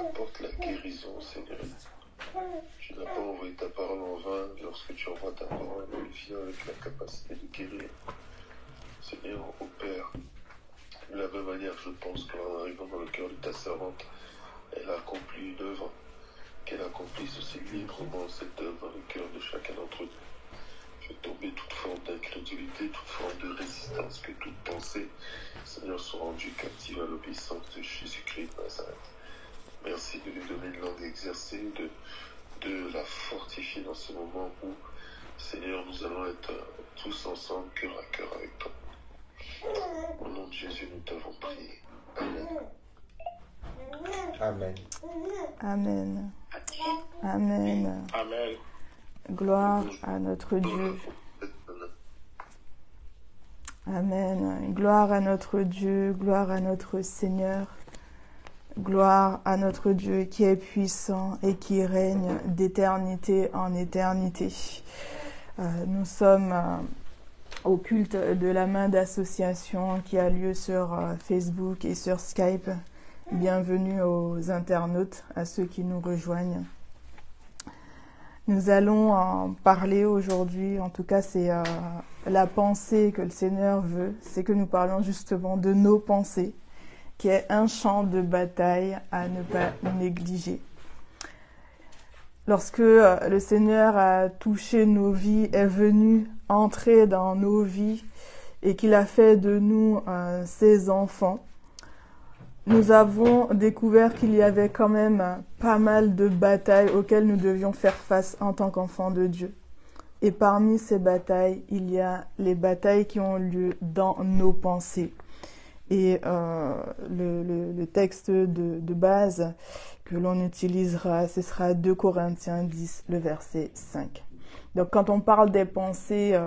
apporte la guérison, Seigneur. Tu n'as pas envoyé ta parole en vain. Lorsque tu envoies ta parole, elle vient avec la capacité de guérir. Seigneur, opère. De la même manière, je pense qu'en arrivant dans le cœur de ta servante, elle a accompli une œuvre. Qu'elle accomplisse aussi librement cette œuvre dans le cœur de chacun d'entre nous. Fais tomber toute forme d'incrédulité, toute forme de résistance, que toute pensée, Seigneur, soit rendue captive à l'obéissance de Jésus-Christ de Nazareth. Merci de lui donner une langue exercée, de la fortifier dans ce moment où, Seigneur, nous allons être tous ensemble, cœur à cœur avec toi. Au nom de Jésus, nous t'avons prié. Amen. Amen. Amen. Amen. Gloire à notre Dieu. Amen. Gloire à notre Dieu, gloire à notre Seigneur. Gloire à notre Dieu qui est puissant et qui règne d'éternité en éternité. Nous sommes au culte de la main d'association qui a lieu sur Facebook et sur Skype. Bienvenue aux internautes, à ceux qui nous rejoignent. Nous allons en parler aujourd'hui, en tout cas c'est la pensée que le Seigneur veut, c'est que nous parlons justement de nos pensées, qui est un champ de bataille à ne pas négliger. Lorsque le Seigneur a touché nos vies, est venu entrer dans nos vies et qu'il a fait de nous ses enfants, nous avons découvert qu'il y avait quand même pas mal de batailles auxquelles nous devions faire face en tant qu'enfants de Dieu. Et parmi ces batailles, il y a les batailles qui ont lieu dans nos pensées. Et le texte de base que l'on utilisera, ce sera 2 Corinthiens 10, le verset 5. Donc quand on parle des pensées,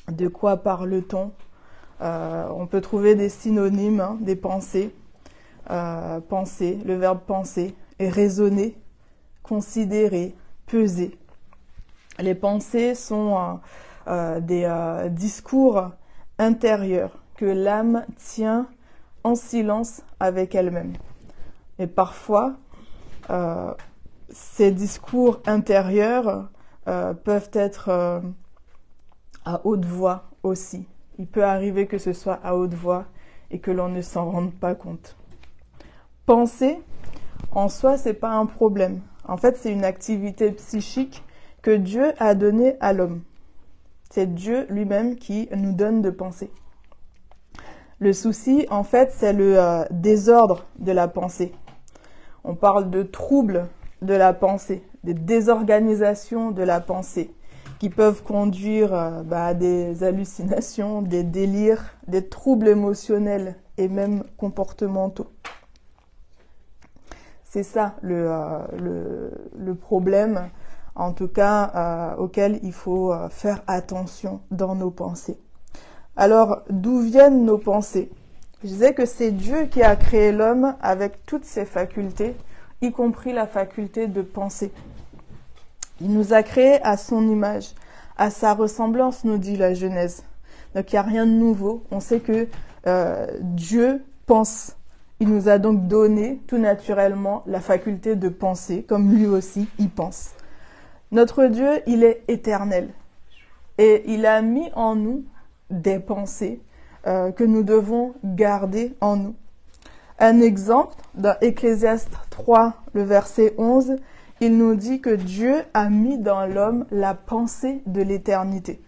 de quoi parle-t-on? On peut trouver des synonymes, des pensées. Penser, le verbe penser, et raisonner, considérer, peser. Les pensées sont des discours intérieurs que l'âme tient en silence avec elle-même. Et parfois, ces discours intérieurs peuvent être à haute voix aussi. Il peut arriver que ce soit à haute voix et que l'on ne s'en rende pas compte. Penser, en soi, c'est pas un problème. En fait, c'est une activité psychique que Dieu a donnée à l'homme. C'est Dieu lui-même qui nous donne de penser. Le souci, en fait, c'est le désordre de la pensée. On parle de troubles de la pensée, de désorganisation de la pensée, qui peuvent conduire à des hallucinations, des délires, des troubles émotionnels et même comportementaux. C'est ça le problème, en tout cas, auquel il faut faire attention dans nos pensées. Alors, d'où viennent nos pensées? Je disais que c'est Dieu qui a créé l'homme avec toutes ses facultés, y compris la faculté de penser. Il nous a créés à son image, à sa ressemblance, nous dit la Genèse. Donc, il n'y a rien de nouveau. On sait que Dieu pense. Il nous a donc donné tout naturellement la faculté de penser, comme lui aussi, il pense. Notre Dieu, il est éternel. Et il a mis en nous des pensées que nous devons garder en nous. Un exemple, dans Ecclésiaste 3, le verset 11, il nous dit que Dieu a mis dans l'homme la pensée de l'éternité.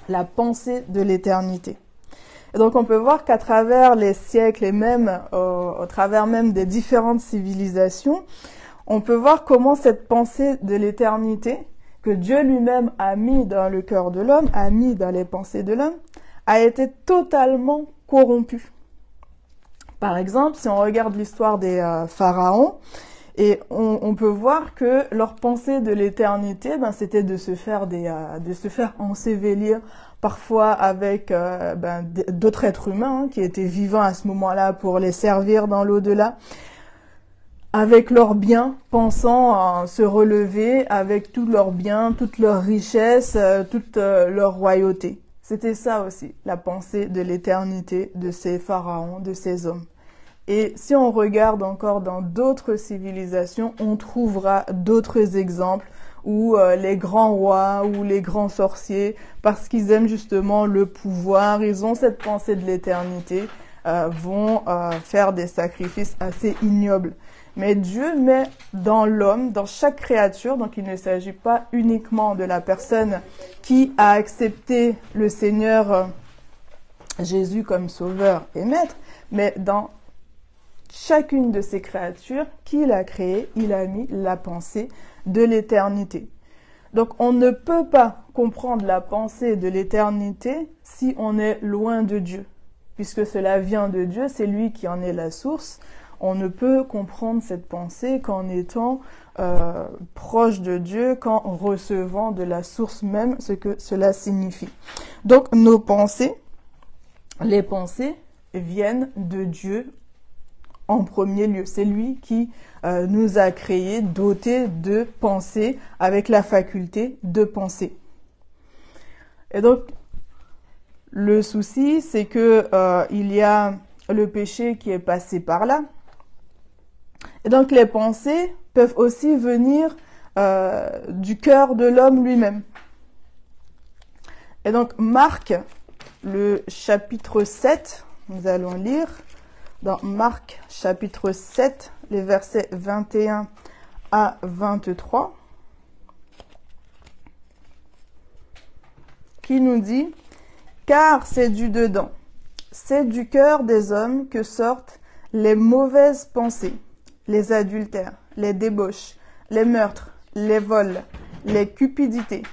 La pensée de l'éternité. Et donc on peut voir qu'à travers les siècles et même au travers même des différentes civilisations, on peut voir comment cette pensée de l'éternité que Dieu lui-même a mis dans le cœur de l'homme, a mis dans les pensées de l'homme, a été totalement corrompue. Par exemple, si on regarde l'histoire des pharaons, et on peut voir que leur pensée de l'éternité, c'était de se faire ensevelir, parfois avec d'autres êtres humains qui étaient vivants à ce moment-là pour les servir dans l'au-delà, avec leurs biens, pensant se relever avec tous leurs biens, toutes leurs richesses, toute leur royauté. C'était ça aussi, la pensée de l'éternité de ces pharaons, de ces hommes. Et si on regarde encore dans d'autres civilisations, on trouvera d'autres exemples où les grands rois ou les grands sorciers, parce qu'ils aiment justement le pouvoir, ils ont cette pensée de l'éternité, vont faire des sacrifices assez ignobles. Mais Dieu met dans l'homme, dans chaque créature, donc il ne s'agit pas uniquement de la personne qui a accepté le Seigneur Jésus comme sauveur et maître, mais dans chacune de ces créatures qu'il a créées, il a mis la pensée de l'éternité. Donc on ne peut pas comprendre la pensée de l'éternité si on est loin de Dieu, puisque cela vient de Dieu, c'est lui qui en est la source. On ne peut comprendre cette pensée qu'en étant proche de Dieu, qu'en recevant de la source même ce que cela signifie. Donc nos pensées, les pensées viennent de Dieu en premier lieu. C'est lui qui nous a créés, dotés de pensée, avec la faculté de penser. Et donc, le souci, c'est que il y a le péché qui est passé par là. Et donc, les pensées peuvent aussi venir du cœur de l'homme lui-même. Et donc, Marc, le chapitre 7, nous allons lire dans Marc chapitre 7, les versets 21 à 23, qui nous dit « Car c'est du dedans, c'est du cœur des hommes que sortent les mauvaises pensées, les adultères, les débauches, les meurtres, les vols, les cupidités,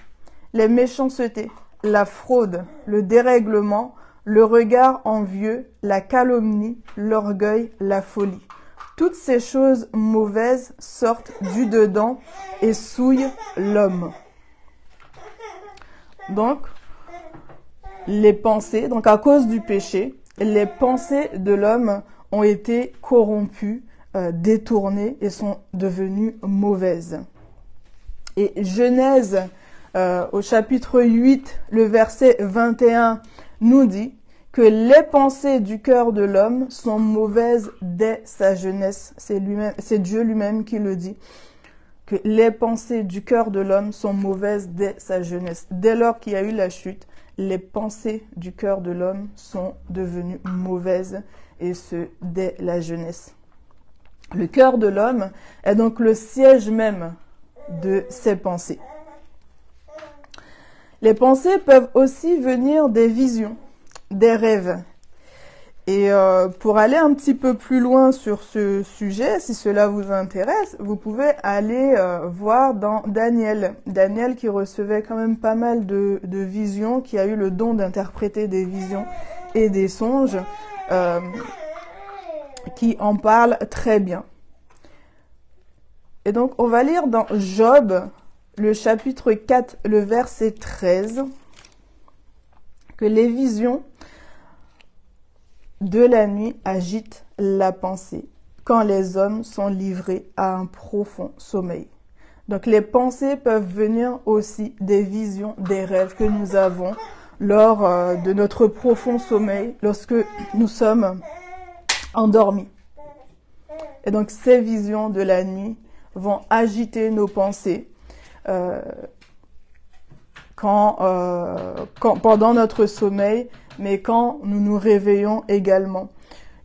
les méchancetés, la fraude, le dérèglement, le regard envieux, la calomnie, l'orgueil, la folie. Toutes ces choses mauvaises sortent du dedans et souillent l'homme. » Donc, les pensées, donc à cause du péché, les pensées de l'homme ont été corrompues, détournées et sont devenues mauvaises. Et Genèse, au chapitre 8, le verset 21, nous dit que les pensées du cœur de l'homme sont mauvaises dès sa jeunesse. C'est Dieu lui-même qui le dit, que les pensées du cœur de l'homme sont mauvaises dès sa jeunesse. Dès lors qu'il y a eu la chute, les pensées du cœur de l'homme sont devenues mauvaises, et ce, dès la jeunesse. Le cœur de l'homme est donc le siège même de ses pensées. Les pensées peuvent aussi venir des visions, des rêves. Et pour aller un petit peu plus loin sur ce sujet, si cela vous intéresse, vous pouvez aller voir dans Daniel. Daniel qui recevait quand même pas mal de visions, qui a eu le don d'interpréter des visions et des songes, qui en parle très bien. Et donc on va lire dans Job, le chapitre 4, le verset 13, que les visions de la nuit agitent la pensée quand les hommes sont livrés à un profond sommeil. Donc les pensées peuvent venir aussi des visions, des rêves que nous avons lors de notre profond sommeil, lorsque nous sommes endormis. Et donc ces visions de la nuit vont agiter nos pensées pendant notre sommeil, mais quand nous nous réveillons également.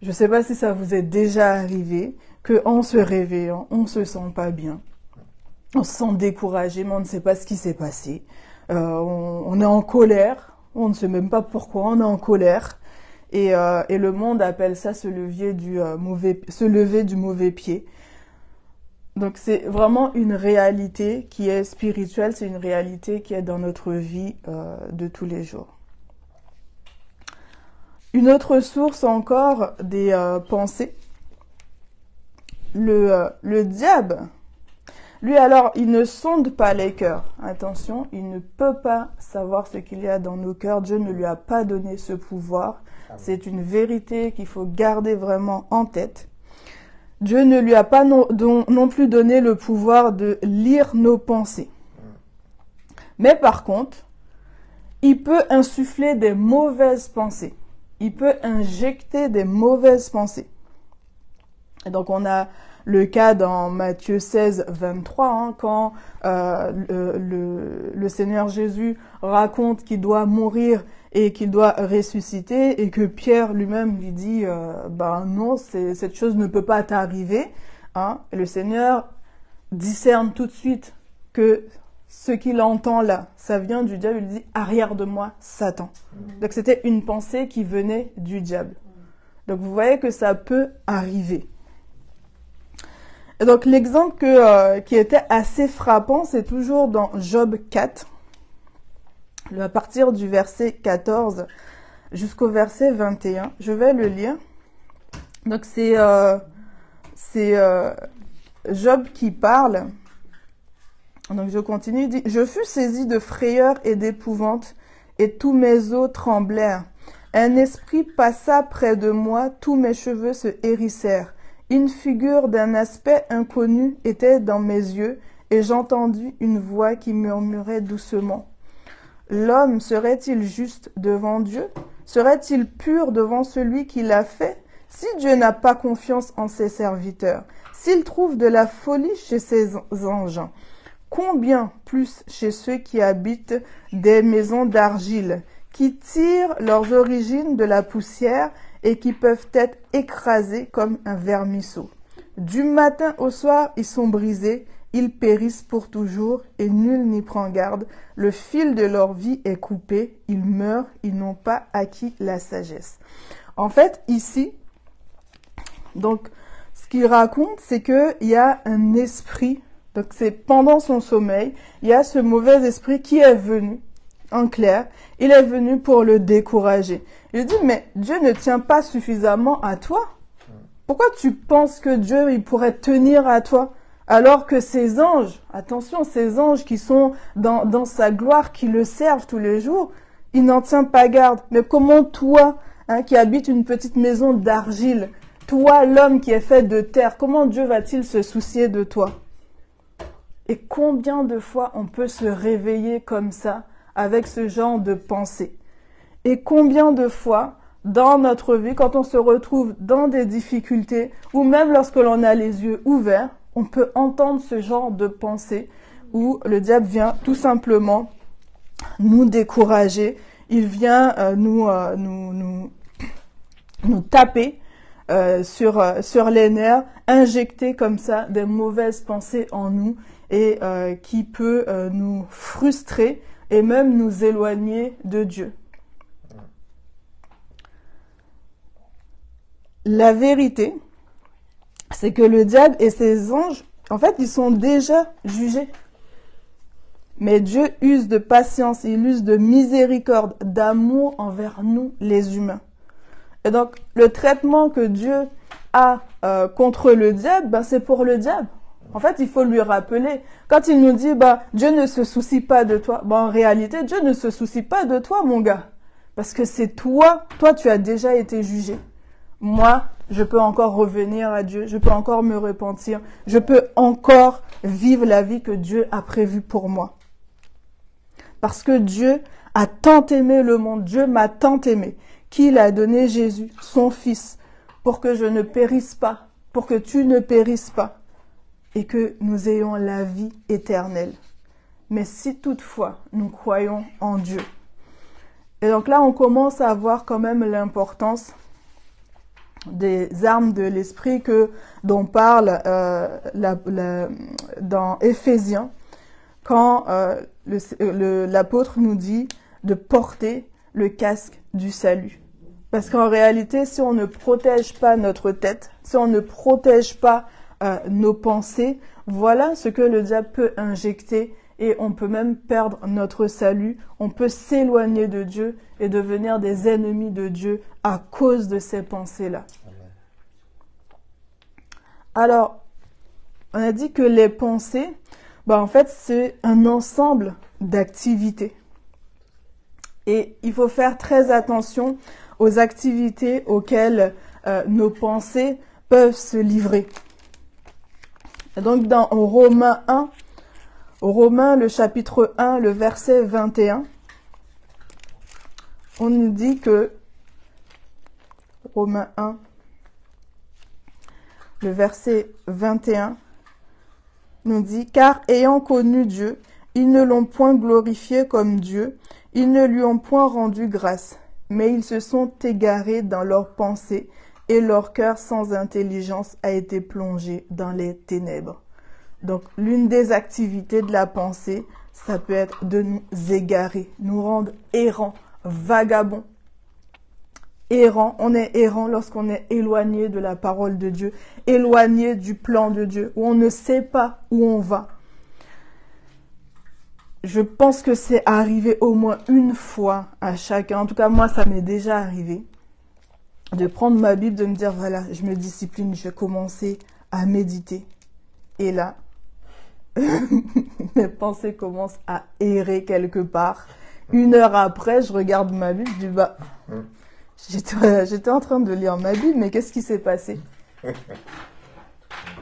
Je ne sais pas si ça vous est déjà arrivé, qu'en se réveillant, on ne se sent pas bien. On se sent découragé, mais on ne sait pas ce qui s'est passé. On est en colère, on ne sait même pas pourquoi on est en colère. Et le monde appelle ça se lever du mauvais pied. Donc c'est vraiment une réalité qui est spirituelle, c'est une réalité qui est dans notre vie de tous les jours. Une autre source encore des pensées, le diable, lui alors, il ne sonde pas les cœurs. Attention, il ne peut pas savoir ce qu'il y a dans nos cœurs. Dieu ne lui a pas donné ce pouvoir. C'est une vérité qu'il faut garder vraiment en tête. Dieu ne lui a pas non plus donné le pouvoir de lire nos pensées. Mais par contre, il peut insuffler des mauvaises pensées. Il peut injecter des mauvaises pensées. Et donc on a le cas dans Matthieu 16, 23, hein, quand le Seigneur Jésus raconte qu'il doit mourir et qu'il doit ressusciter, et que Pierre lui-même lui dit ben non, cette chose ne peut pas t'arriver. Hein. Et le Seigneur discerne tout de suite que ce qu'il entend là, ça vient du diable. Il dit « Arrière de moi, Satan ». Donc c'était une pensée qui venait du diable. Donc vous voyez que ça peut arriver. Et donc l'exemple qui était assez frappant, c'est toujours dans Job 4, à partir du verset 14 jusqu'au verset 21. Je vais le lire. Donc c'est Job qui parle. Donc je continue, il dit « Je fus saisi de frayeur et d'épouvante, et tous mes os tremblèrent. Un esprit passa près de moi, tous mes cheveux se hérissèrent. Une figure d'un aspect inconnu était dans mes yeux, et j'entendis une voix qui murmurait doucement. L'homme serait-il juste devant Dieu? Serait-il pur devant celui qui l'a fait? Si Dieu n'a pas confiance en ses serviteurs, s'il trouve de la folie chez ses anges, combien plus chez ceux qui habitent des maisons d'argile, qui tirent leurs origines de la poussière et qui peuvent être écrasés comme un vermisseau. Du matin au soir, ils sont brisés, ils périssent pour toujours et nul n'y prend garde. Le fil de leur vie est coupé, ils meurent, ils n'ont pas acquis la sagesse. En fait, ici, donc, ce qu'il raconte, c'est qu'il y a un esprit, donc c'est pendant son sommeil, il y a ce mauvais esprit qui est venu, en clair, il est venu pour le décourager. Il dit, mais Dieu ne tient pas suffisamment à toi. Pourquoi tu penses que Dieu, il pourrait tenir à toi? Alors que ces anges, attention, ces anges qui sont dans sa gloire, qui le servent tous les jours, il n'en tient pas garde. Mais comment toi, hein, qui habites une petite maison d'argile, toi, l'homme qui est fait de terre, comment Dieu va-t-il se soucier de toi? Et combien de fois on peut se réveiller comme ça, avec ce genre de pensée? Et combien de fois, dans notre vie, quand on se retrouve dans des difficultés, ou même lorsque l'on a les yeux ouverts, on peut entendre ce genre de pensée où le diable vient tout simplement nous décourager, il vient nous taper sur les nerfs, injecter comme ça des mauvaises pensées en nous et qui peut nous frustrer et même nous éloigner de Dieu. La vérité, c'est que le diable et ses anges, en fait, ils sont déjà jugés. Mais Dieu use de patience, il use de miséricorde, d'amour envers nous, les humains. Et donc, le traitement que Dieu a contre le diable, ben, c'est pour le diable. En fait, il faut lui rappeler. Quand il nous dit, bah, Dieu ne se soucie pas de toi, ben, en réalité, Dieu ne se soucie pas de toi, mon gars. Parce que c'est toi, tu as déjà été jugé. Moi, je peux encore revenir à Dieu, je peux encore me repentir, je peux encore vivre la vie que Dieu a prévue pour moi. Parce que Dieu a tant aimé le monde, Dieu m'a tant aimé, qu'il a donné Jésus, son Fils, pour que je ne périsse pas, pour que tu ne périsses pas, et que nous ayons la vie éternelle. Mais si toutefois nous croyons en Dieu. Et donc là, on commence à voir quand même l'importance des armes de l'esprit dont parle dans Éphésiens, quand l'apôtre nous dit de porter le casque du salut. Parce qu'en réalité, si on ne protège pas notre tête, si on ne protège pas nos pensées, voilà ce que le diable peut injecter et on peut même perdre notre salut, on peut s'éloigner de Dieu et devenir des ennemis de Dieu à cause de ces pensées-là. Alors, on a dit que les pensées, en fait, c'est un ensemble d'activités. Et il faut faire très attention aux activités auxquelles nos pensées peuvent se livrer. Et donc, dans Romains 1, Romains, le chapitre 1, le verset 21, on nous dit que, Romains 1, le verset 21, nous dit « Car ayant connu Dieu, ils ne l'ont point glorifié comme Dieu, ils ne lui ont point rendu grâce, mais ils se sont égarés dans leurs pensées, et leur cœur sans intelligence a été plongé dans les ténèbres. » Donc, l'une des activités de la pensée, ça peut être de nous égarer, nous rendre errants, vagabonds. Errant, on est errant lorsqu'on est éloigné de la parole de Dieu, éloigné du plan de Dieu, où on ne sait pas où on va. Je pense que c'est arrivé au moins une fois à chacun. En tout cas, moi, ça m'est déjà arrivé de prendre ma Bible, de me dire, voilà, je me discipline, je vais commencer à méditer. Et là, mes pensées commencent à errer quelque part. 1 heure après, je regarde ma Bible, je dis, bah... J'étais en train de lire ma Bible, mais qu'est-ce qui s'est passé?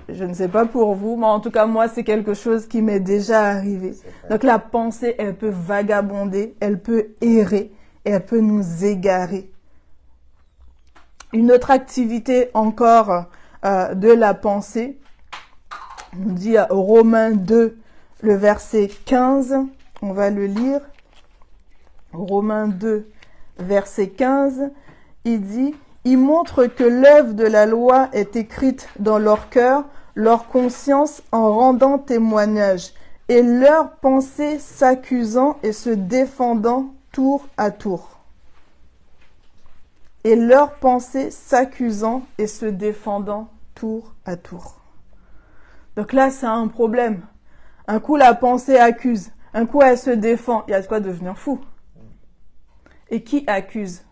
Je ne sais pas pour vous, mais en tout cas, moi, c'est quelque chose qui m'est déjà arrivé. Donc, la pensée, elle peut vagabonder, elle peut errer, et elle peut nous égarer. Une autre activité encore de la pensée, on dit à Romains 2, le verset 15, on va le lire. Romains 2, verset 15, il dit « Il montre que l'œuvre de la loi est écrite dans leur cœur, leur conscience en rendant témoignage, et leurs pensées s'accusant et se défendant tour à tour. » Et leurs pensées s'accusant et se défendant tour à tour. Donc là, c'est un problème. Un coup, la pensée accuse. Un coup, elle se défend. Il y a de quoi devenir fou. Et qui accuse?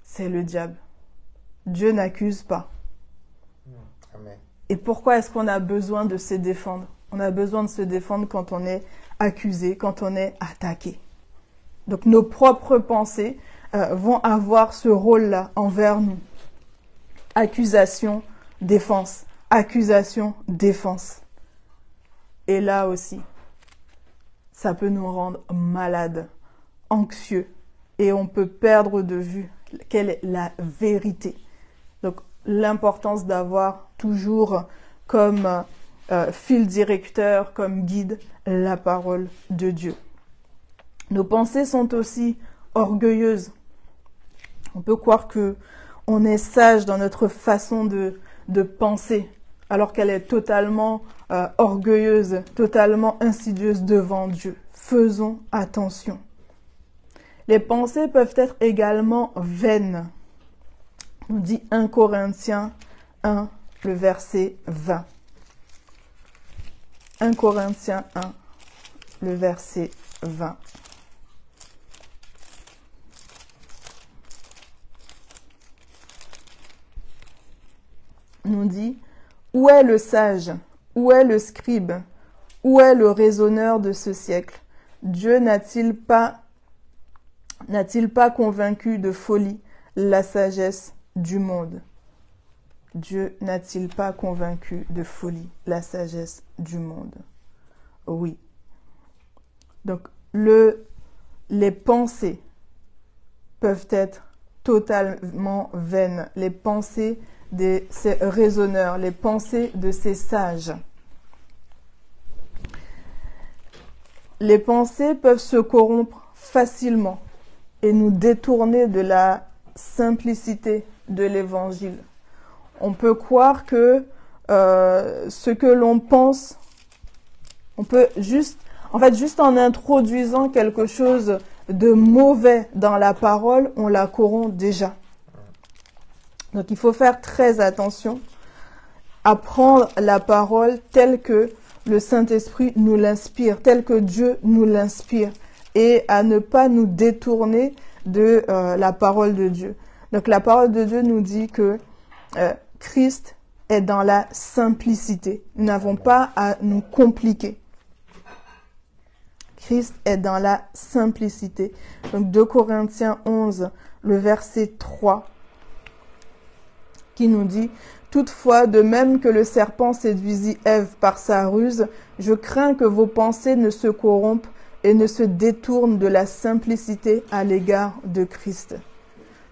C'est le diable. Dieu n'accuse pas. Amen. Et pourquoi est-ce qu'on a besoin de se défendre? On a besoin de se défendre quand on est accusé, quand on est attaqué. Donc nos propres pensées vont avoir ce rôle-là envers nous. Accusation, défense. Accusation, défense. Et là aussi, ça peut nous rendre malades, anxieux. Et on peut perdre de vue quelle est la vérité. Donc, l'importance d'avoir toujours comme fil directeur, comme guide, la parole de Dieu. Nos pensées sont aussi orgueilleuses. On peut croire que on est sage dans notre façon de penser, alors qu'elle est totalement orgueilleuse, totalement insidieuse devant Dieu. Faisons attention. Les pensées peuvent être également vaines. On dit 1 Corinthiens 1, le verset 20. 1 Corinthiens 1, le verset 20. On dit, où est le sage? Où est le scribe? Où est le raisonneur de ce siècle? Dieu n'a-t-il pas convaincu de folie la sagesse du monde? Dieu n'a-t-il pas convaincu de folie la sagesse du monde? Oui. Donc, les pensées peuvent être totalement vaines. Les pensées de ces raisonneurs, les pensées de ces sages. Les pensées peuvent se corrompre facilement et nous détourner de la simplicité de l'évangile. On peut croire que ce que l'on pense, on peut juste en introduisant quelque chose de mauvais dans la parole, on la corrompt déjà. Donc il faut faire très attention à prendre la parole telle que le Saint-Esprit nous l'inspire, telle que Dieu nous l'inspire, et à ne pas nous détourner de la parole de Dieu. Donc la parole de Dieu nous dit que Christ est dans la simplicité. Nous n'avons pas à nous compliquer. Christ est dans la simplicité. Donc 2 Corinthiens 11, le verset 3, qui nous dit « Toutefois, de même que le serpent séduisit Ève par sa ruse, je crains que vos pensées ne se corrompent et ne se détournent de la simplicité à l'égard de Christ. »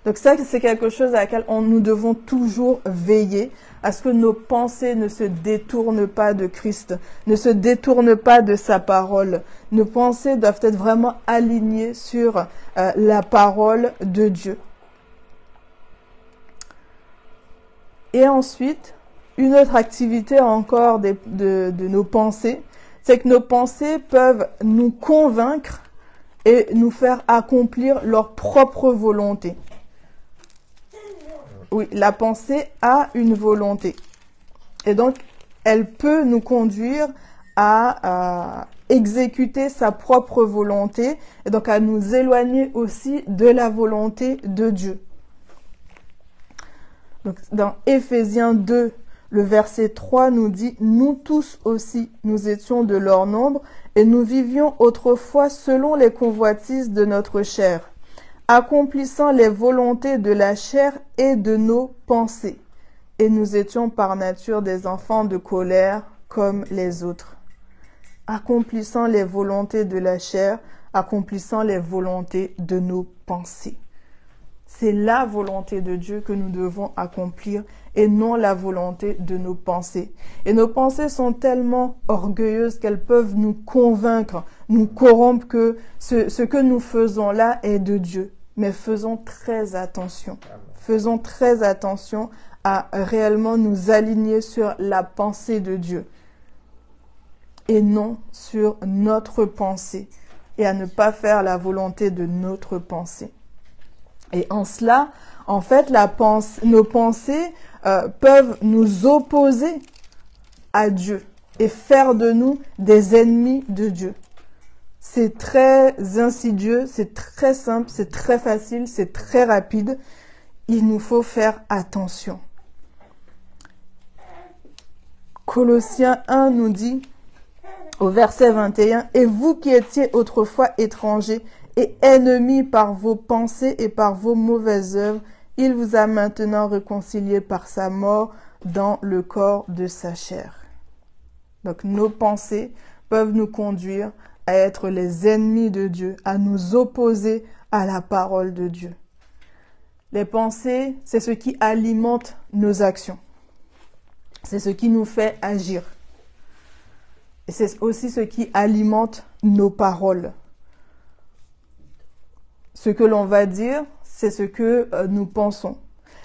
Donc ça, c'est quelque chose à laquelle nous devons toujours veiller, à ce que nos pensées ne se détournent pas de Christ, ne se détournent pas de sa parole. Nos pensées doivent être vraiment alignées sur la parole de Dieu. Et ensuite, une autre activité encore de nos pensées, c'est que nos pensées peuvent nous convaincre et nous faire accomplir leur propre volonté. Oui, la pensée a une volonté. Et donc, elle peut nous conduire à exécuter sa propre volonté et donc à nous éloigner aussi de la volonté de Dieu. Donc, dans Éphésiens 2, le verset 3 nous dit « Nous tous aussi, nous étions de leur nombre et nous vivions autrefois selon les convoitises de notre chair, accomplissant les volontés de la chair et de nos pensées. Et nous étions par nature des enfants de colère comme les autres. » Accomplissant les volontés de la chair, accomplissant les volontés de nos pensées. C'est la volonté de Dieu que nous devons accomplir et non la volonté de nos pensées. Et nos pensées sont tellement orgueilleuses qu'elles peuvent nous convaincre, nous corrompre que ce que nous faisons là est de Dieu. Mais faisons très attention. Faisons très attention à réellement nous aligner sur la pensée de Dieu et non sur notre pensée et à ne pas faire la volonté de notre pensée. Et en cela, en fait, nos pensées peuvent nous opposer à Dieu et faire de nous des ennemis de Dieu. C'est très insidieux, c'est très simple, c'est très facile, c'est très rapide. Il nous faut faire attention. Colossiens 1 nous dit, au verset 21, « Et vous qui étiez autrefois étrangers et ennemis par vos pensées et par vos mauvaises œuvres, il vous a maintenant réconciliés par sa mort dans le corps de sa chair. » Donc nos pensées peuvent nous conduire à être les ennemis de Dieu, à nous opposer à la parole de Dieu. Les pensées, c'est ce qui alimente nos actions. C'est ce qui nous fait agir. Et c'est aussi ce qui alimente nos paroles. Ce que l'on va dire, c'est ce que nous pensons.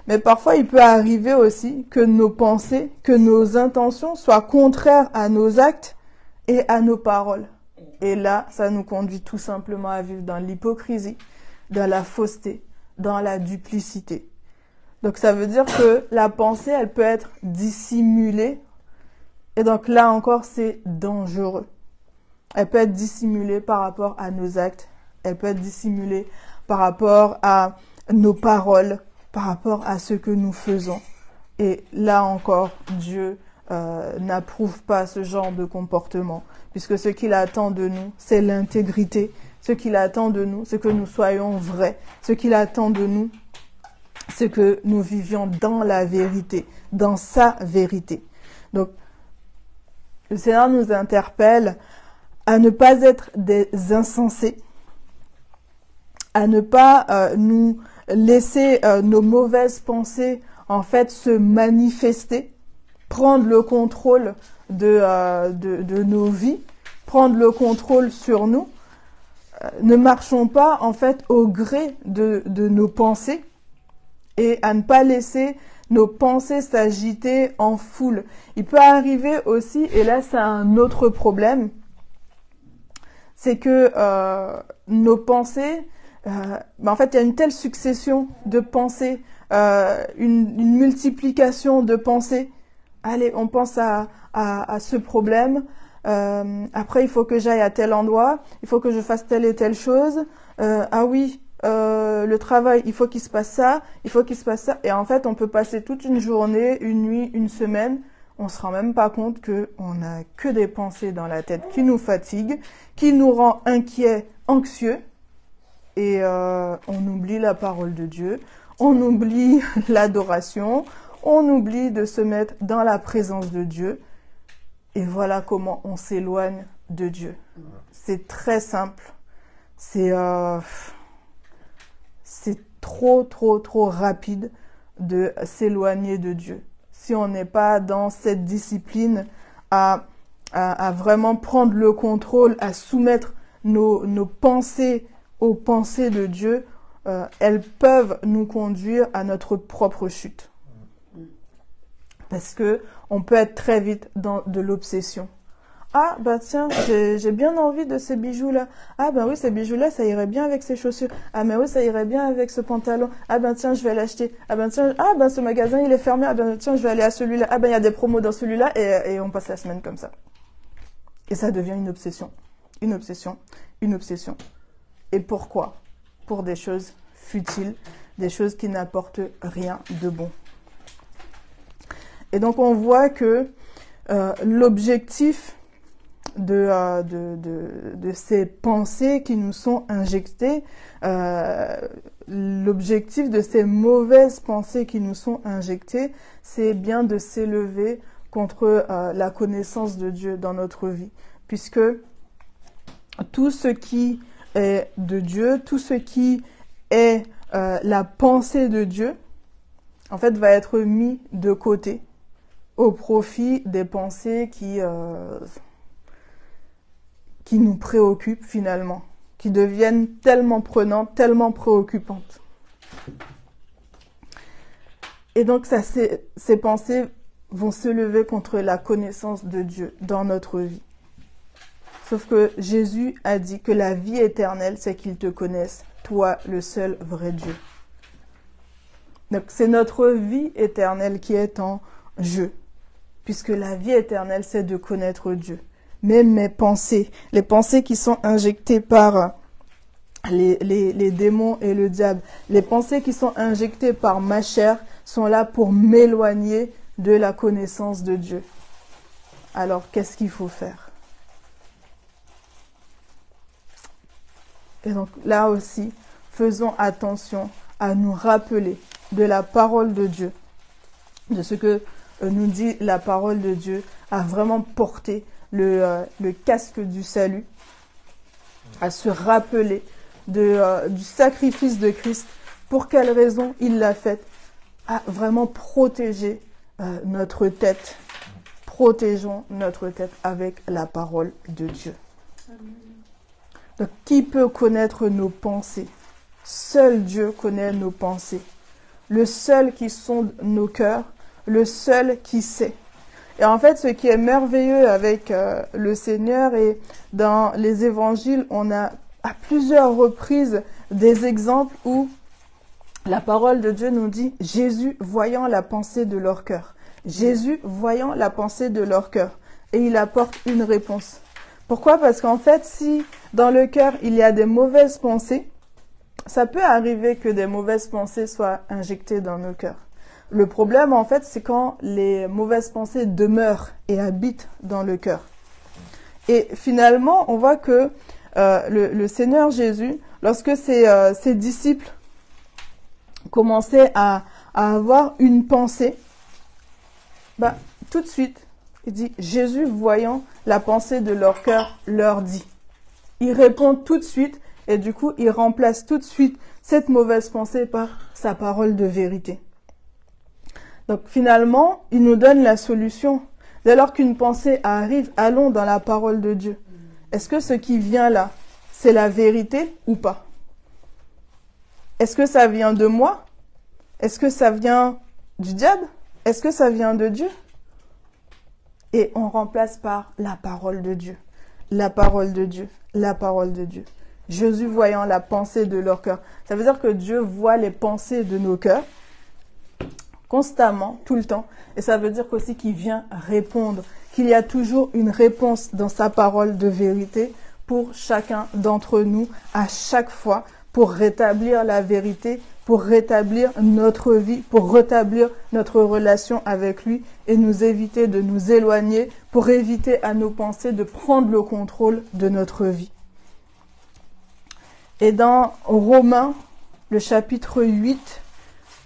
Mais parfois, il peut arriver aussi que nos pensées, que nos intentions soient contraires à nos actes et à nos paroles. Et là, ça nous conduit tout simplement à vivre dans l'hypocrisie, dans la fausseté, dans la duplicité. Donc ça veut dire que la pensée, elle peut être dissimulée. Et donc là encore, c'est dangereux. Elle peut être dissimulée par rapport à nos actes. Elle peut être dissimulée par rapport à nos paroles, par rapport à ce que nous faisons. Et là encore, Dieu n'approuve pas ce genre de comportement, puisque ce qu'il attend de nous, c'est l'intégrité. Ce qu'il attend de nous, c'est que nous soyons vrais. Ce qu'il attend de nous, c'est que nous vivions dans la vérité, dans sa vérité. Donc, le Seigneur nous interpelle à ne pas être des insensés, à ne pas nous laisser nos mauvaises pensées en fait se manifester, prendre le contrôle de nos vies, prendre le contrôle sur nous. Ne marchons pas en fait au gré de nos pensées et à ne pas laisser nos pensées s'agiter en foule. Il peut arriver aussi, et là c'est un autre problème, c'est que nos pensées, en fait il y a une telle succession de pensées, une multiplication de pensées. Allez, on pense à ce problème, après il faut que j'aille à tel endroit, il faut que je fasse telle et telle chose, ah oui, le travail, il faut qu'il se passe ça, il faut qu'il se passe ça. Et en fait, on peut passer toute une journée, une nuit, une semaine, on se rend même pas compte que on n'a que des pensées dans la tête qui nous fatiguent, qui nous rend inquiets, anxieux, et on oublie la parole de Dieu, on oublie l'adoration, on oublie de se mettre dans la présence de Dieu, et voilà comment on s'éloigne de Dieu. C'est très simple, c'est trop rapide de s'éloigner de Dieu. Si on n'est pas dans cette discipline à vraiment prendre le contrôle, à soumettre nos pensées aux pensées de Dieu, elles peuvent nous conduire à notre propre chute. Parce que on peut être très vite dans de l'obsession. Ah, bah tiens, j'ai bien envie de ces bijoux-là. Ah, ben oui, ces bijoux-là, ça irait bien avec ces chaussures. Ah, mais oui, ça irait bien avec ce pantalon. Ah, ben tiens, je vais l'acheter. Ah, ben tiens, ce magasin, il est fermé. Ah, ben tiens, je vais aller à celui-là. Ah, ben il y a des promos dans celui-là. Et on passe la semaine comme ça. Et ça devient une obsession. Une obsession. Une obsession. Et pourquoi? Pour des choses futiles, des choses qui n'apportent rien de bon. Et donc, on voit que l'objectif de ces pensées qui nous sont injectées, l'objectif de ces mauvaises pensées qui nous sont injectées, c'est bien de s'élever contre la connaissance de Dieu dans notre vie. Puisque tout ce qui est de Dieu, tout ce qui est la pensée de Dieu, en fait, va être mis de côté au profit des pensées qui nous préoccupent finalement, qui deviennent tellement prenantes, tellement préoccupantes. Et donc ces pensées vont se lever contre la connaissance de Dieu dans notre vie. Sauf que Jésus a dit que la vie éternelle, c'est qu'ils te connaissent, toi, le seul vrai Dieu. Donc c'est notre vie éternelle qui est en jeu, puisque la vie éternelle, c'est de connaître Dieu. Même mes pensées, les pensées qui sont injectées par les démons et le diable, les pensées qui sont injectées par ma chair sont là pour m'éloigner de la connaissance de Dieu. Alors, qu'est-ce qu'il faut faire? Et donc, là aussi, faisons attention à nous rappeler de la parole de Dieu, de ce que nous dit la parole de Dieu, à vraiment porter le casque du salut, à se rappeler du sacrifice de Christ, pour quelle raison il l'a fait, à vraiment protéger notre tête. Protégeons notre tête avec la parole de Dieu. Donc, qui peut connaître nos pensées? Seul Dieu connaît nos pensées. Le seul qui sonde nos cœurs, le seul qui sait. Et en fait, ce qui est merveilleux avec le Seigneur, et dans les évangiles, on a à plusieurs reprises des exemples où la parole de Dieu nous dit Jésus voyant la pensée de leur cœur. Jésus voyant la pensée de leur cœur. Et il apporte une réponse. Pourquoi? Parce qu'en fait, si dans le cœur, il y a des mauvaises pensées, ça peut arriver que des mauvaises pensées soient injectées dans nos cœurs. Le problème, en fait, c'est quand les mauvaises pensées demeurent et habitent dans le cœur. Et finalement, on voit que le Seigneur Jésus, lorsque ses disciples commençaient à avoir une pensée, tout de suite, il dit, Jésus, voyant la pensée de leur cœur, leur dit. Il répond tout de suite, et du coup, il remplace tout de suite cette mauvaise pensée par sa parole de vérité. Donc finalement, il nous donne la solution. Dès lors qu'une pensée arrive, allons dans la parole de Dieu. Est-ce que ce qui vient là, c'est la vérité ou pas? Est-ce que ça vient de moi? Est-ce que ça vient du diable? Est-ce que ça vient de Dieu? Et on remplace par la parole de Dieu. La parole de Dieu. La parole de Dieu. Jésus voyant la pensée de leur cœur. Ça veut dire que Dieu voit les pensées de nos cœurs constamment, tout le temps. Et ça veut dire qu'aussi qu'il vient répondre, qu'il y a toujours une réponse dans sa parole de vérité pour chacun d'entre nous, à chaque fois, pour rétablir la vérité, pour rétablir notre vie, pour rétablir notre relation avec lui et nous éviter de nous éloigner, pour éviter à nos pensées de prendre le contrôle de notre vie. Et dans Romains, le chapitre 8,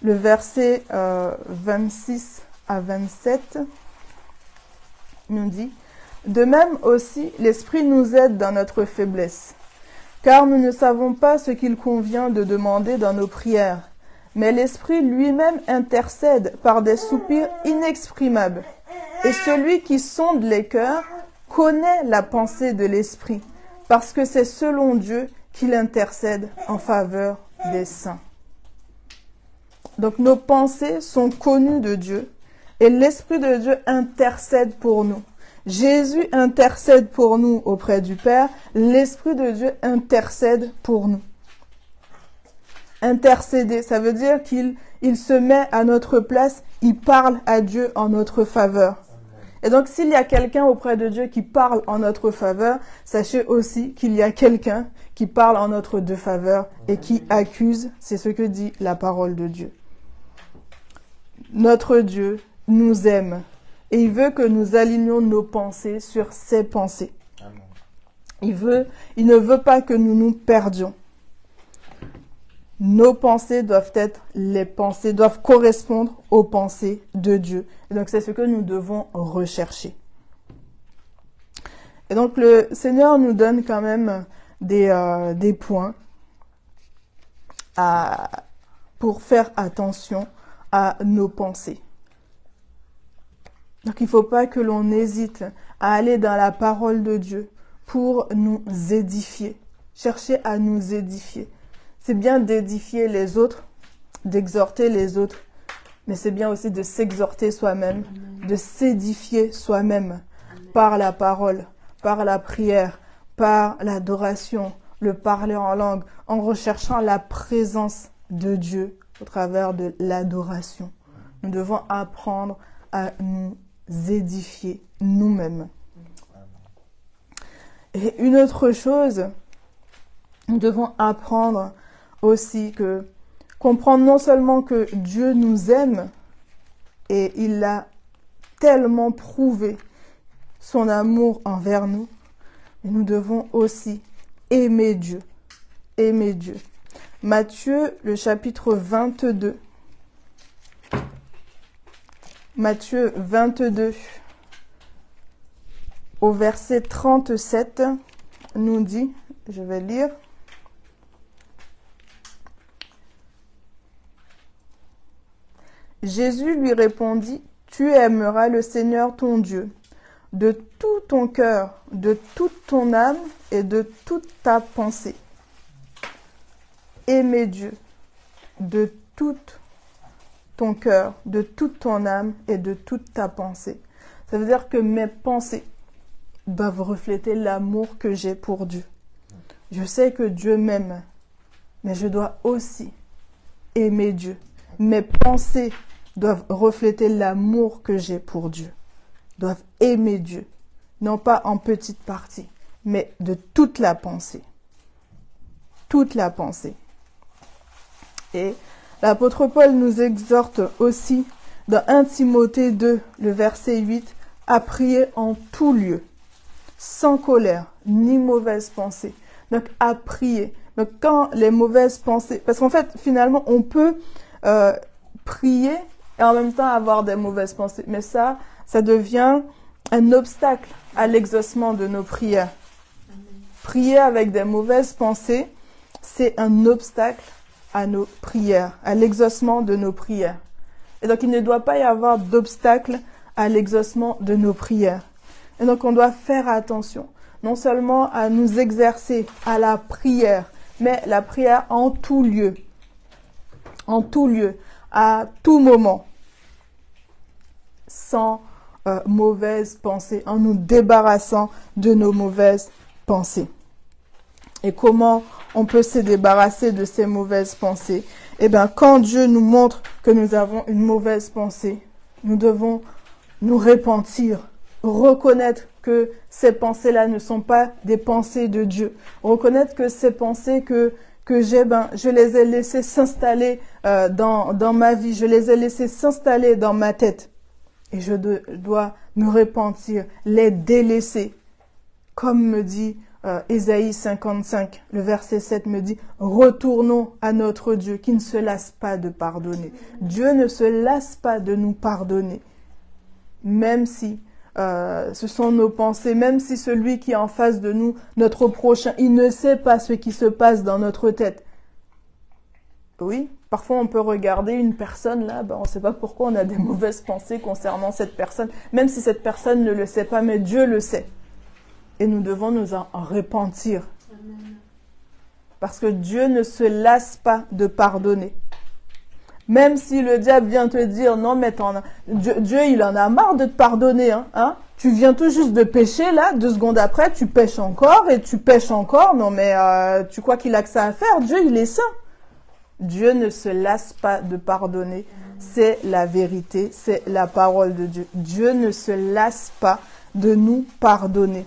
le verset 26 à 27, nous dit « De même aussi, l'Esprit nous aide dans notre faiblesse, car nous ne savons pas ce qu'il convient de demander dans nos prières, mais l'Esprit lui-même intercède par des soupirs inexprimables. Et celui qui sonde les cœurs connaît la pensée de l'Esprit, parce que c'est selon Dieu qu'il intercède en faveur des saints. Donc nos pensées sont connues de Dieu et l'Esprit de Dieu intercède pour nous. Jésus intercède pour nous auprès du Père, l'Esprit de Dieu intercède pour nous. Intercéder, ça veut dire qu'il se met à notre place, il parle à Dieu en notre faveur. Et donc s'il y a quelqu'un auprès de Dieu qui parle en notre faveur, sachez aussi qu'il y a quelqu'un qui parle en notre défaveur et qui accuse, c'est ce que dit la parole de Dieu. Notre Dieu nous aime et il veut que nous alignions nos pensées sur ses pensées. Il ne veut pas que nous nous perdions. Nos pensées doivent correspondre aux pensées de Dieu. Et donc c'est ce que nous devons rechercher. Et donc le Seigneur nous donne quand même des points pour faire attention à nos pensées. Donc il ne faut pas que l'on hésite à aller dans la parole de Dieu pour nous édifier. Chercher à nous édifier. C'est bien d'édifier les autres, d'exhorter les autres, mais c'est bien aussi de s'exhorter soi-même, de s'édifier soi-même par la parole, par la prière, par l'adoration, le parler en langue, en recherchant la présence de Dieu au travers de l'adoration. Nous devons apprendre à nous édifier nous-mêmes. Et une autre chose, nous devons apprendre aussi comprendre non seulement que Dieu nous aime, et il l'a tellement prouvé son amour envers nous, mais nous devons aussi aimer Dieu. Aimer Dieu. Matthieu, le chapitre 22. Matthieu 22, au verset 37, nous dit, je vais lire, Jésus lui répondit, tu aimeras le Seigneur ton Dieu de tout ton cœur, de toute ton âme et de toute ta pensée. Aimer Dieu de tout ton cœur, de toute ton âme et de toute ta pensée. Ça veut dire que mes pensées doivent refléter l'amour que j'ai pour Dieu. Je sais que Dieu m'aime, mais je dois aussi aimer Dieu. Mes pensées doivent refléter l'amour que j'ai pour Dieu. Doivent aimer Dieu, non pas en petite partie, mais de toute la pensée. Toute la pensée. Et l'apôtre Paul nous exhorte aussi dans 1 Timothée 2, le verset 8, à prier en tout lieu, sans colère, ni mauvaise pensée. Donc à prier. Donc quand les mauvaises pensées, parce qu'en fait finalement on peut prier et en même temps avoir des mauvaises pensées, mais ça devient un obstacle à l'exaucement de nos prières. Prier avec des mauvaises pensées, c'est un obstacle à nos prières, à l'exaucement de nos prières. Et donc il ne doit pas y avoir d'obstacle à l'exaucement de nos prières. Et donc on doit faire attention, non seulement à nous exercer à la prière, mais la prière en tout lieu, à tout moment, sans mauvaises pensées, en nous débarrassant de nos mauvaises pensées. Et comment on peut se débarrasser de ces mauvaises pensées? Eh bien, quand Dieu nous montre que nous avons une mauvaise pensée, nous devons nous repentir, reconnaître que ces pensées-là ne sont pas des pensées de Dieu. Reconnaître que ces pensées que j'ai, je les ai laissées s'installer dans ma vie, je les ai laissées s'installer dans ma tête. Et je dois me repentir, les délaisser. Comme me dit Ésaïe 55, le verset 7 me dit, retournons à notre Dieu qui ne se lasse pas de pardonner. Dieu ne se lasse pas de nous pardonner. Même si ce sont nos pensées, même si celui qui est en face de nous, notre prochain, il ne sait pas ce qui se passe dans notre tête. Oui, Parfois, on peut regarder une personne là, on ne sait pas pourquoi on a des mauvaises pensées concernant cette personne, même si cette personne ne le sait pas, mais Dieu le sait. Et nous devons nous en repentir. Parce que Dieu ne se lasse pas de pardonner. Même si le diable vient te dire, non mais Dieu il en a marre de te pardonner. Hein. Tu viens tout juste de pécher là, 2 secondes après, tu pêches encore et tu pêches encore. Non mais tu crois qu'il a que ça à faire? Dieu il est saint. Dieu ne se lasse pas de pardonner. C'est la vérité, c'est la parole de Dieu. Dieu ne se lasse pas de nous pardonner.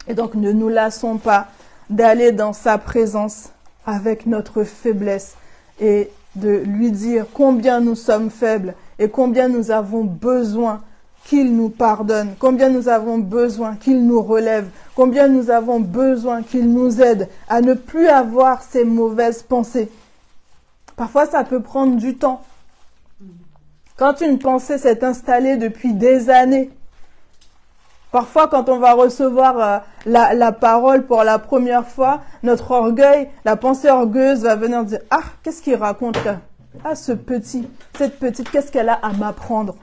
Et donc ne nous lassons pas d'aller dans sa présence avec notre faiblesse et de lui dire combien nous sommes faibles et combien nous avons besoin qu'il nous pardonne, combien nous avons besoin qu'il nous relève, combien nous avons besoin qu'il nous aide à ne plus avoir ces mauvaises pensées. Parfois, ça peut prendre du temps. Quand une pensée s'est installée depuis des années, parfois, quand on va recevoir la parole pour la première fois, notre orgueil, la pensée orgueilleuse va venir dire « Ah, qu'est-ce qu'il raconte là? Ah, cette petite, qu'est-ce qu'elle a à m'apprendre ?»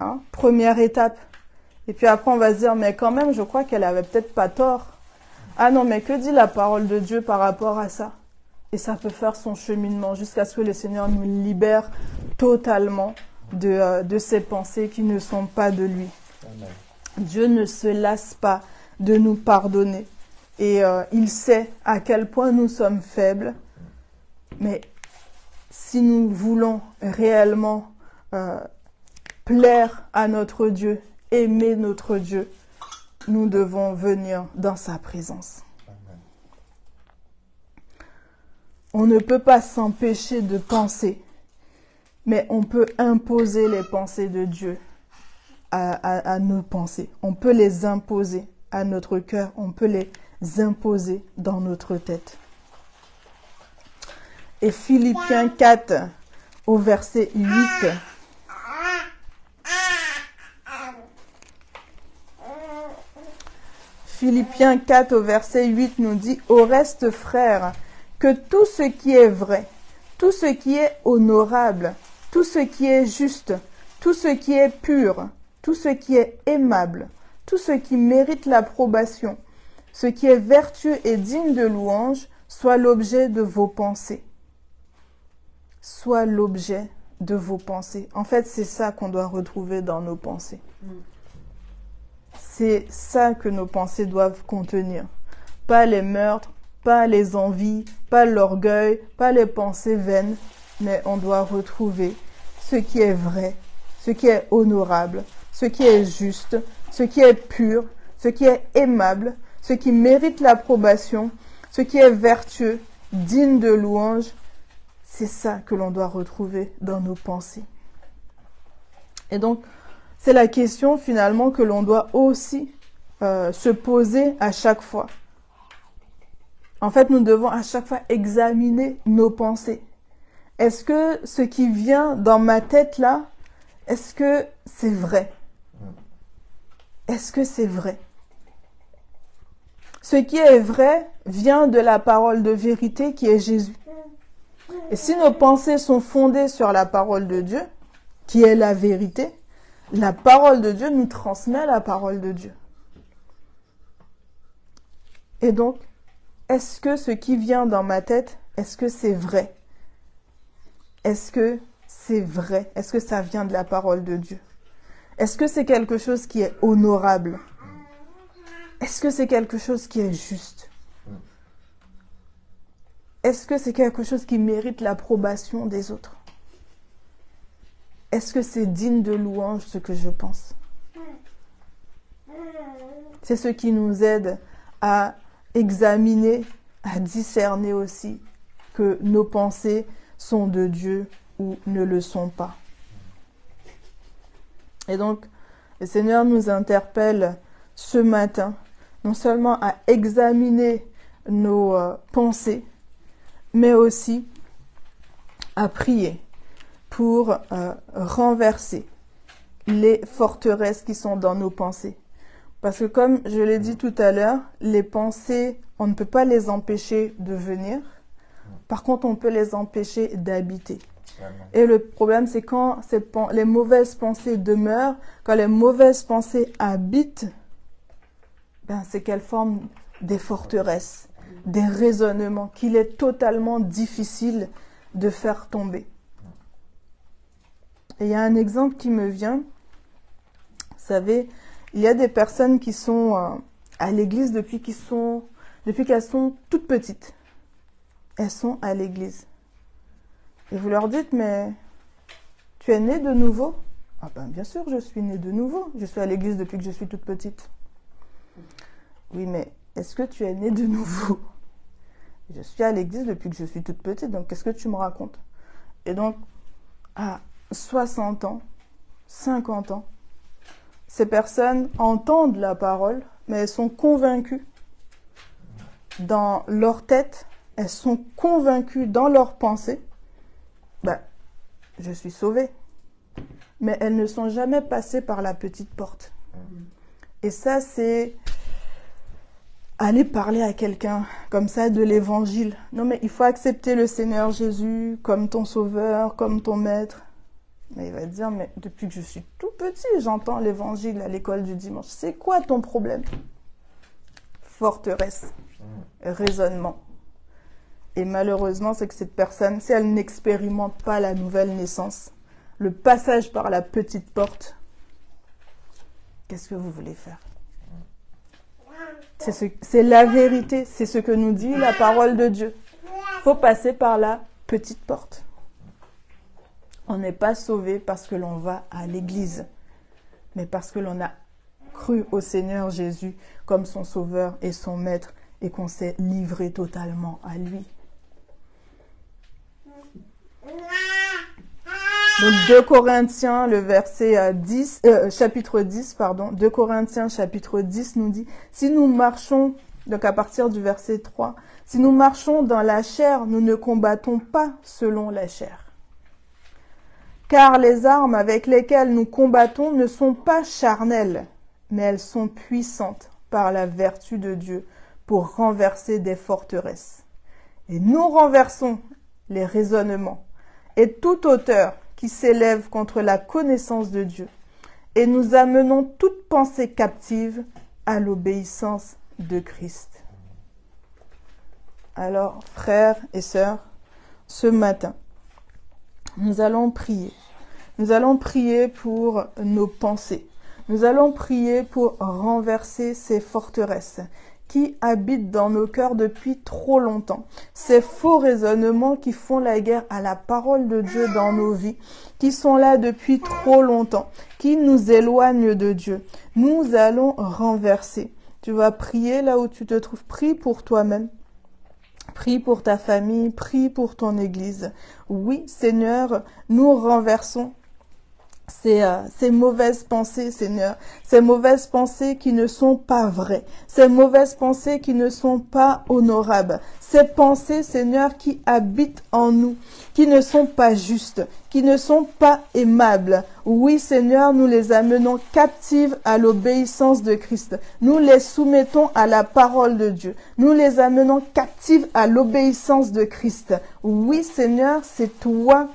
Hein? Première étape. Et puis après, on va se dire « Mais quand même, je crois qu'elle avait peut-être pas tort. » Ah non, mais que dit la parole de Dieu par rapport à ça? Et ça peut faire son cheminement jusqu'à ce que le Seigneur nous libère totalement de ces pensées qui ne sont pas de lui. Amen. Dieu ne se lasse pas de nous pardonner. Et il sait à quel point nous sommes faibles. Mais si nous voulons réellement plaire à notre Dieu, aimer notre Dieu, nous devons venir dans sa présence. Amen. On ne peut pas s'empêcher de penser, mais on peut imposer les pensées de Dieu à nos pensées. On peut les imposer à notre cœur, on peut les imposer dans notre tête. Et Philippiens 4, au verset 8. Philippiens 4, au verset 8 nous dit « Au reste, frères, que tout ce qui est vrai, tout ce qui est honorable, tout ce qui est juste, tout ce qui est pur, tout ce qui est aimable, tout ce qui mérite l'approbation, ce qui est vertueux et digne de louange, soit l'objet de vos pensées. » Soit l'objet de vos pensées. En fait, c'est ça qu'on doit retrouver dans nos pensées. C'est ça que nos pensées doivent contenir. Pas les meurtres, pas les envies, pas l'orgueil, pas les pensées vaines, mais on doit retrouver ce qui est vrai, ce qui est honorable, ce qui est juste, ce qui est pur, ce qui est aimable, ce qui mérite l'approbation, ce qui est vertueux, digne de louange. C'est ça que l'on doit retrouver dans nos pensées. Et donc, c'est la question finalement que l'on doit aussi se poser à chaque fois. En fait, nous devons à chaque fois examiner nos pensées. Est-ce que ce qui vient dans ma tête là, est-ce que c'est vrai? Est-ce que c'est vrai? Ce qui est vrai vient de la parole de vérité qui est Jésus. Et si nos pensées sont fondées sur la parole de Dieu, qui est la vérité, la parole de Dieu nous transmet la parole de Dieu. Et donc, est-ce que ce qui vient dans ma tête, est-ce que c'est vrai? Est-ce que c'est vrai? Est-ce que ça vient de la parole de Dieu? Est-ce que c'est quelque chose qui est honorable? Est-ce que c'est quelque chose qui est juste? Est-ce que c'est quelque chose qui mérite l'approbation des autres? Est-ce que c'est digne de louange ce que je pense? C'est ce qui nous aide à examiner, à discerner aussi que nos pensées sont de Dieu ou ne le sont pas. Et donc, le Seigneur nous interpelle ce matin, non seulement à examiner nos pensées, mais aussi à prier pour renverser les forteresses qui sont dans nos pensées. Parce que comme je l'ai dit tout à l'heure, les pensées, on ne peut pas les empêcher de venir, Par contre, on peut les empêcher d'habiter. Amen. Et le problème, c'est quand les mauvaises pensées demeurent, quand les mauvaises pensées habitent, ben, c'est qu'elles forment des forteresses, des raisonnements qu'il est totalement difficile de faire tomber. Et il y a un exemple qui me vient. Vous savez, il y a des personnes qui sont à l'église depuis qu'elles sont toutes petites. Elles sont à l'église. Et vous leur dites, mais tu es née de nouveau? Ah ben bien sûr, je suis née de nouveau. Je suis à l'église depuis que je suis toute petite. Oui, mais est-ce que tu es née de nouveau? Je suis à l'église depuis que je suis toute petite, donc qu'est-ce que tu me racontes? Et donc, à 60 ans, 50 ans, ces personnes entendent la parole, mais elles sont convaincues dans leur tête, elles sont convaincues dans leurs pensées, ben, je suis sauvée. Mais elles ne sont jamais passées par la petite porte. Et ça, c'est aller parler à quelqu'un comme ça de l'évangile. Non, mais il faut accepter le Seigneur Jésus comme ton sauveur, comme ton maître. Mais il va dire, mais depuis que je suis tout petit, j'entends l'évangile à l'école du dimanche. C'est quoi ton problème? Forteresse, raisonnement. Et malheureusement, c'est que cette personne, si elle n'expérimente pas la nouvelle naissance, le passage par la petite porte, qu'est-ce que vous voulez faire? C'est la vérité, c'est ce que nous dit la parole de Dieu. Il faut passer par la petite porte. On n'est pas sauvé parce que l'on va à l'église, mais parce que l'on a cru au Seigneur Jésus comme son sauveur et son maître et qu'on s'est livré totalement à lui. Donc 2 Corinthiens, le verset chapitre 10, 2 Corinthiens chapitre 10 nous dit, si nous marchons, donc à partir du verset 3, si nous marchons dans la chair, nous ne combattons pas selon la chair. Car les armes avec lesquelles nous combattons ne sont pas charnelles, mais elles sont puissantes par la vertu de Dieu pour renverser des forteresses. Et nous renversons les raisonnements et toute hauteur qui s'élève contre la connaissance de Dieu, et nous amenons toute pensée captive à l'obéissance de Christ. Alors, frères et sœurs, ce matin, nous allons prier. Nous allons prier pour nos pensées. Nous allons prier pour renverser ces forteresses qui habitent dans nos cœurs depuis trop longtemps. Ces faux raisonnements qui font la guerre à la parole de Dieu dans nos vies, qui sont là depuis trop longtemps, qui nous éloignent de Dieu. Nous allons renverser. Tu vas prier là où tu te trouves. Prie pour toi-même. Prie pour ta famille. Prie pour ton église. Oui, Seigneur, nous renversons ces mauvaises pensées, Seigneur, ces mauvaises pensées qui ne sont pas vraies, ces mauvaises pensées qui ne sont pas honorables, ces pensées, Seigneur, qui habitent en nous, qui ne sont pas justes, qui ne sont pas aimables. Oui, Seigneur, nous les amenons captives à l'obéissance de Christ. Nous les soumettons à la parole de Dieu. Nous les amenons captives à l'obéissance de Christ. Oui, Seigneur, c'est toi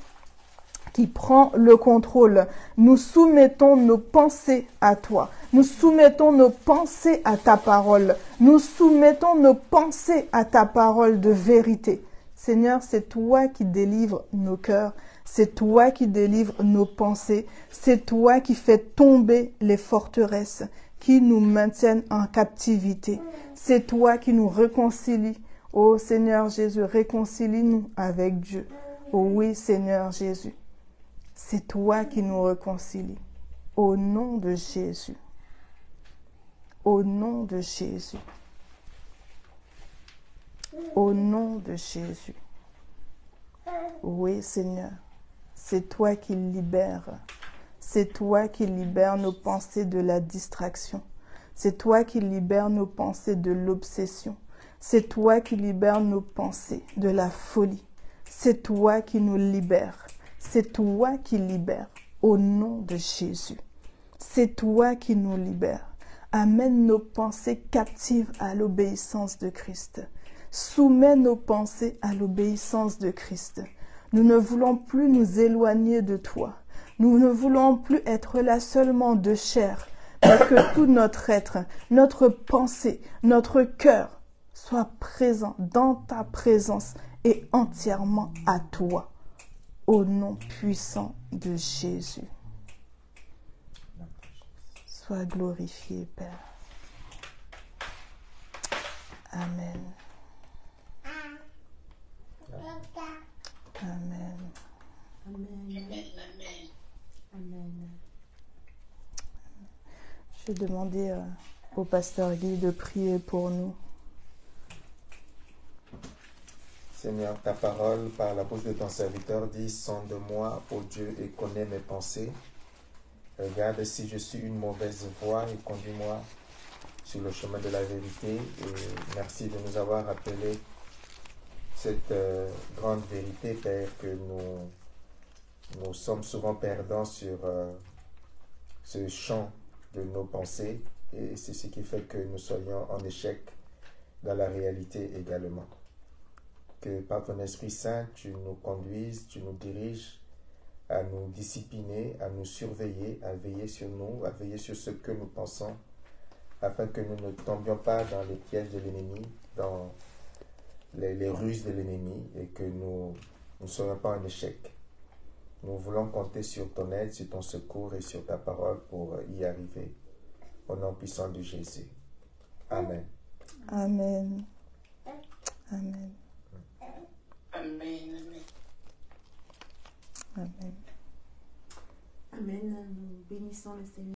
qui prend le contrôle. Nous soumettons nos pensées à toi. Nous soumettons nos pensées à ta parole. Nous soumettons nos pensées à ta parole de vérité. Seigneur, c'est toi qui délivres nos cœurs. C'est toi qui délivres nos pensées. C'est toi qui fais tomber les forteresses qui nous maintiennent en captivité. C'est toi qui nous réconcilies. Ô Seigneur Jésus, réconcilie-nous avec Dieu. Oh oui, Seigneur Jésus. C'est toi qui nous réconcilies. Au nom de Jésus. Au nom de Jésus. Au nom de Jésus. Oui, Seigneur. C'est toi qui libères. C'est toi qui libères nos pensées de la distraction. C'est toi qui libères nos pensées de l'obsession. C'est toi qui libères nos pensées de la folie. C'est toi qui nous libères. C'est toi qui libères au nom de Jésus. C'est toi qui nous libères. Amène nos pensées captives à l'obéissance de Christ. Soumets nos pensées à l'obéissance de Christ. Nous ne voulons plus nous éloigner de toi. Nous ne voulons plus être là seulement de chair, mais que tout notre être, notre pensée, notre cœur soit présent dans ta présence et entièrement à toi, au nom puissant de Jésus. Sois glorifié, Père. Amen. Amen. Amen. Je vais demander au pasteur Guy de prier pour nous. Seigneur, ta parole, par la bouche de ton serviteur, dit « Sonde-moi, ô Dieu, et connais mes pensées. Regarde si je suis une mauvaise voie et conduis-moi sur le chemin de la vérité. » Et merci de nous avoir rappelé cette grande vérité, Père, que nous sommes souvent perdants sur ce champ de nos pensées. Et c'est ce qui fait que nous soyons en échec dans la réalité également. Que par ton Esprit Saint, tu nous conduises, tu nous diriges à nous discipliner, à nous surveiller, à veiller sur nous, à veiller sur ce que nous pensons, afin que nous ne tombions pas dans les pièges de l'ennemi, dans les ruses de l'ennemi, et que nous ne soyons pas en échec. Nous voulons compter sur ton aide, sur ton secours et sur ta parole pour y arriver. Au nom puissant de Jésus. Amen. Amen. Amen. Amen. Amen. Amen. Nous bénissons le Seigneur.